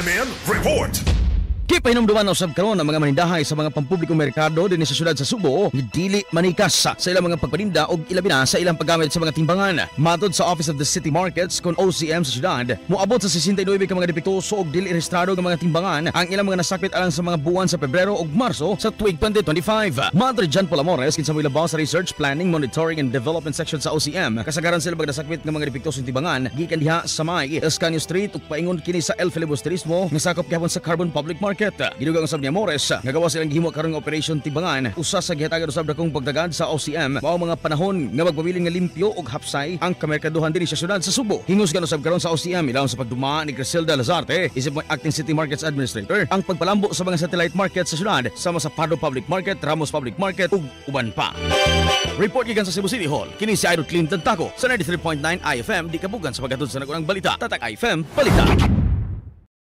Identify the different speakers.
Speaker 1: OMN Report.
Speaker 2: Kipahinumduman na usab karon ang mga manindahay sa mga pampublikong merkado dinhi sa syudad sa Subo nga dili manikas sa ilang mga pagpaninda og ilabi na sa ilang paggamit sa mga timbangan. Matod sa Office of the City Markets kon OCM sa syudad, moabot sa 69 ka mga depektoso og dili rehistrado nga mga timbangan ang ilang mga nasakit alang sa mga buwan sa Pebrero ug Marso sa tuig 2025. Madre John Paul Amores kinsa mo'y labaw sa Research, Planning, Monitoring and Development section sa OCM, kasagaran sila magdasakit nga mga depektoso timbangan gikan diha sa May, Escanio Street ug paingon kini sa El Filibusterismo nga sakop gyapon sa Carbon Public Market. Gidugang usab ni Amores nga gawa silang gihimo karon nga operation timbangan usa sa gihatagan usab dakong pagdagad sa OCM mao mga panahon nga magpabiling nga limpyo ug hapsay ang kamerkaduhan dinhi sa syudad sa Subo. Hingusgan usab karon sa OCM ilawom sa pagduma ni Griselda Lazarte isip mo acting City Markets Administrator ang pagpalambo sa mga satellite market sa syudad sama sa Pardo Public Market, Ramos Public Market ug uban pa. Report gikan sa Cebu City Hall kini si Idol Clinton Taco sa 93.9 IFM di kabugan sa paghatod sa nagunang balita. Tatak IFM balita.